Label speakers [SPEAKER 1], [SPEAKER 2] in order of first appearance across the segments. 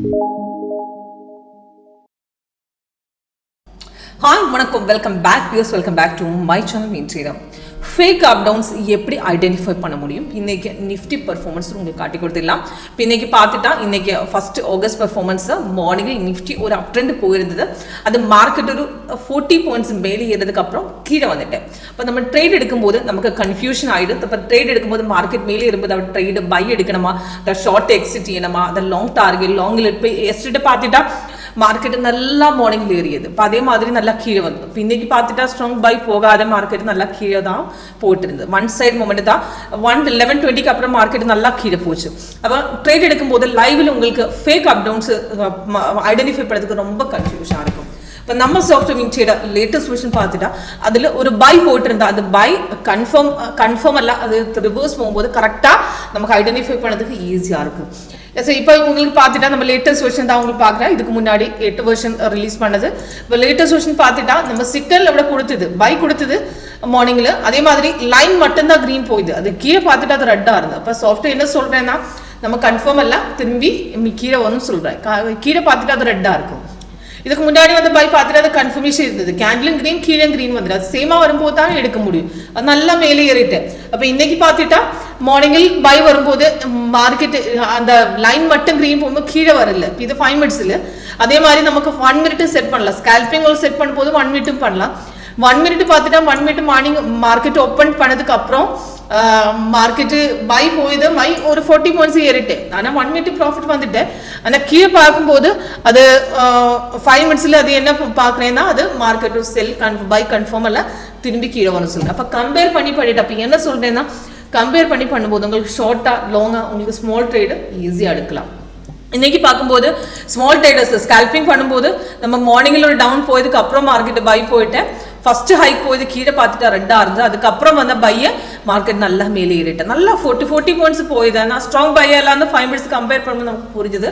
[SPEAKER 1] Hi, வணக்கம், welcome back viewers, welcome back to my channel WinTrader. Fake up downs எப்படி identify பண்ண முடியும்? இன்னைக்கு நிஃப்டி பெர்ஃபார்மன்ஸ் உங்களுக்கு காட்டி கொடுத்துடலாம். இப்போ இன்னைக்கு பார்த்துட்டா இன்னைக்கு first August performance morning Nifty ஒரு அப் ட்ரெண்ட் போயிருந்தது. அது மார்க்கெட் ஒரு 40 பாயிண்ட்ஸ் மேலே ஏறதுக்கு அப்புறம் கீழே வந்துட்டேன். இப்போ நம்ம ட்ரேட் எடுக்கும்போது நமக்கு கன்ஃபியூஷன் ஆயிடும். இப்போ ட்ரேட் எடுக்கும்போது மார்க்கெட் மேலே இருக்கும்போது அவர் ட்ரேட் பை எடுக்கணுமா, அதை ஷார்ட் எக்ஸிட் செய்யணுமா, அதை லாங் டார்கெட் லாங் இப்போ எஸ்டே பார்த்துட்டா மார்க்கெட் நல்லா மார்னிங் ஏறியது. இப்போ அதே மாதிரி நல்லா கீழே வந்து இப்போ இன்னைக்கு பார்த்துட்டா ஸ்ட்ராங் பை போகாத மார்க்கெட் நல்லா கீழே தான் போட்டு இருந்தது. ஒன் சைட் மூமெண்ட் தான் 11:20 அப்புறம் மார்க்கெட் நல்லா கீழே போச்சு. அப்போ ட்ரேட் எடுக்கும்போது லைவ்ல உங்களுக்கு ஃபேக் அப் டவுன்ஸ் ஐடென்டிஃபை பண்ணுறதுக்கு ரொம்ப கன்ஃபியூஷனாக இருக்கும். இப்போ நம்ம சாஃப்ட்வேர் WinTrader லேட்டஸ்ட் வெர்ஷன் பார்த்துட்டா அதில் ஒரு பை போட்டிருந்தா அது பை கன்ஃபார்ம் அல்ல, அது ரிவர்ஸ் போகும்போது கரெக்டாக நமக்கு ஐடென்டிஃபை பண்ணதுக்கு ஈஸியாக இருக்கும். இப்போ உங்களுக்கு பார்த்துட்டா நம்ம லேட்டஸ்ட் வெர்ஷன் தான் உங்களுக்கு பார்க்குறேன். இதுக்கு முன்னாடி 8 வெர்ஷன் ரிலீஸ் பண்ணது. இப்போ லேட்டஸ்ட் வெர்ஷன் பார்த்துட்டா நம்ம சிக்கல் விட கொடுத்தது பை கொடுத்தது மார்னிங்கில். அதே மாதிரி லைன் மட்டும்தான் க்ரீன் போயிடுது. அது கீழே பார்த்துட்டு அது ரெட்டாக இருந்தது. அப்போ சாஃப்ட்வேர் என்ன சொல்கிறேன்னா நம்ம கன்ஃபார்ம் எல்லாம் திரும்பி கீழே வந்து சொல்கிறேன். கீழே பார்த்துட்டு அது ரெட்டாக இருக்கும். இதுக்கு முன்னாடி வந்து பை பார்த்துட்டு அது கன்ஃபர்மேஷன் இருந்தது. கேண்டிலும் கிரீன் கீழே கிரீன் வந்துடும். அது சேமாக வரும்போது தான் எடுக்க முடியும். அது நல்லா மேலே ஏறிட்டேன். அப்போ இன்னைக்கு பார்த்துட்டா மார்னிங்கில் பை வரும்போது மார்க்கெட் அந்த லைன் மட்டும் கிரீன் போகும்போது கீழே வரல. இது 5 மினிட்ஸில் அதே மாதிரி நமக்கு 1 மினிட் செட் பண்ணலாம். ஸ்கேல்பிங் செட் பண்ணும்போது 1 மினிட்டும் பண்ணலாம். 1 மினிட் பார்த்துட்டா 1 மினிட் மார்னிங் மார்க்கெட் ஓப்பன் பண்ணதுக்கு அப்புறம் மார்க்கெட்டு பை போயிது. பை ஒரு 40 பாயிண்ட்ஸ் ஏறிட்டேன். ஆனால் 1 மினிட் ப்ராஃபிட் வந்துட்டேன். ஆனால் கீழே பார்க்கும்போது அது 5 மினிட்ஸில் அது என்ன பார்க்குறேன்னா அது மார்க்கெட்டு செல் பை கன்ஃபார்ம் எல்லாம் திரும்பி கீழே வரணும் சொல்லுங்கள். அப்போ கம்பேர் பண்ணி பண்ணிட்டு அப்போ என்ன சொல்கிறேன்னா கம்பேர் பண்ணி பண்ணும்போது உங்களுக்கு ஷார்ட்டாக லாங்காக உங்களுக்கு ஸ்மால் ட்ரேடு ஈஸியாக எடுக்கலாம். இன்னைக்கு பார்க்கும்போது ஸ்மால் ட்ரேடர்ஸ் ஸ்கேல்பிங் பண்ணும்போது நம்ம மார்னிங்கில் ஒரு டவுன் போயதுக்கு அப்புறம் மார்க்கெட்டு பை போயிட்டேன். ஃபர்ஸ்ட் ஹைக் போயிது கீழே பார்த்துட்டா ரெட்டாக இருந்தது. அதுக்கப்புறம் வந்த பையை மார்க்கெட் நல்லா மேலே ஏறிட்டேன். நல்லா 40 பாயிண்ட்ஸ் போயிது. நான் ஸ்ட்ராங் பையெல்லாம் வந்து 5 மினிட்ஸ் கம்பேர் பண்ணும்போது நமக்கு புரிஞ்சுது.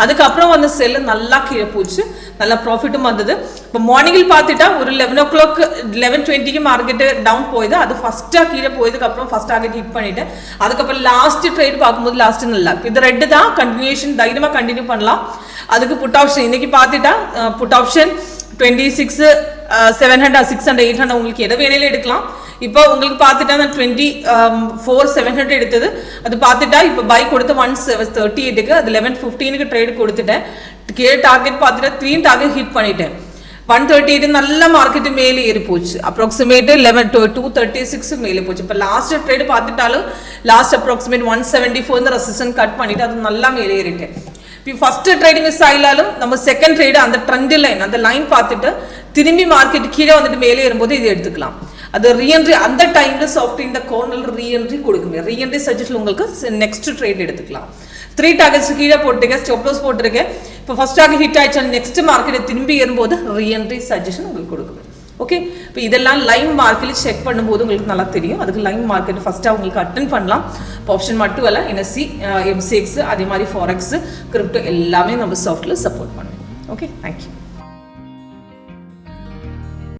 [SPEAKER 1] அதுக்கப்புறம் வந்து செல்லு நல்லா கீழே போச்சு. நல்லா ப்ராஃபிட்டும் வந்தது. இப்போ மார்னிங்கில் பார்த்துட்டா ஒரு 11 o'clock 11:20 மார்க்கெட்டு டவுன் போயிது. அது ஃபர்ஸ்ட்டாக கீழே போயதுக்கு அப்புறம் ஃபர்ஸ்ட் டார்கெட் ஹிட் பண்ணிட்டேன். அதுக்கப்புறம் லாஸ்ட் ட்ரேட் பார்க்கும்போது லாஸ்ட் நல்லா இது ரெட்டு தான் கண்டினியூஷன் தைரியமாக கண்டினியூ பண்ணலாம். அதுக்கு புட் ஆப்ஷன் இன்னைக்கு பார்த்துட்டா புட் ஆப்ஷன் 26,700 600 800 உங்களுக்கு எதை வேணாலும் எடுக்கலாம். இப்போ உங்களுக்கு பார்த்துட்டா நான் 24,700 எடுத்தது. அது பார்த்துட்டா இப்போ பை கொடுத்து 1,738க்கு அது 11:15க்கு ட்ரேடு கொடுத்துட்டேன். கீழே டார்கெட் பார்த்துட்டா 3 டார்கெட் ஹிட் பண்ணிட்டேன். 138 நல்ல மார்க்கெட்டு மேலே ஏறி போச்சு. அப்ராக்சிமேட் 236 மேலே போச்சு. இப்போ லாஸ்ட் ட்ரேடு பார்த்துட்டாலும் லாஸ்ட் அப்ராக்சிமேட் 174 ரெசிஸ்டன்ஸ் கட் பண்ணிட்டு அது நல்லா மேலே ஏறிட்டேன். இப்போ ஃபர்ஸ்ட் ட்ரேடு மிஸ் ஆகினாலும் நம்ம செகண்ட் ட்ரேடு அந்த ட்ரெண்ட் லைன் அந்த லைன் பார்த்துட்டு திரும்பி மார்க்கெட் கீழே வந்துட்டு மேலே ஏறும்போது இது எடுத்துக்கலாம். அது ரீஎன்ட்ரி அந்த டைம்ல சாஃப்ட்வேர் இந்த கார்னரில் ரீஎன்ட்ரி கொடுக்குங்க. ரீஎன்ட்ரி சஜஷன் உங்களுக்கு நெக்ஸ்ட் ட்ரேட் எடுத்துக்கலாம். 3 டார்கெட்ஸ் கீழே போட்டுருக்கேன், ஸ்டாப் லாஸ் போட்டிருக்கேன். இப்போ ஃபர்ஸ்ட் டார்கெட் ஹிட் ஆயிடுச்சு. நெக்ஸ்ட் மார்க்கெட் திரும்பி ஏறும்போது ரீஎன்ட்ரி சஜஷன் உங்களுக்கு கொடுக்குது. ஓகே, இப்போ இதெல்லாம் லைவ் மார்க்கெட்டில் செக் பண்ணும்போது உங்களுக்கு நல்லா தெரியும். அதுக்கு லைவ் மார்க்கெட் ஃபஸ்ட்டாக உங்களுக்கு அட்டென்ட் பண்ணலாம். ஆப்ஷன் மட்டும் இல்லை, NSC MCX அதே மாதிரி Forex கிரிப்டோ எல்லாமே நம்ம சாஃப்ட்வேர் சப்போர்ட் பண்ணுவோம். Okay, thank you.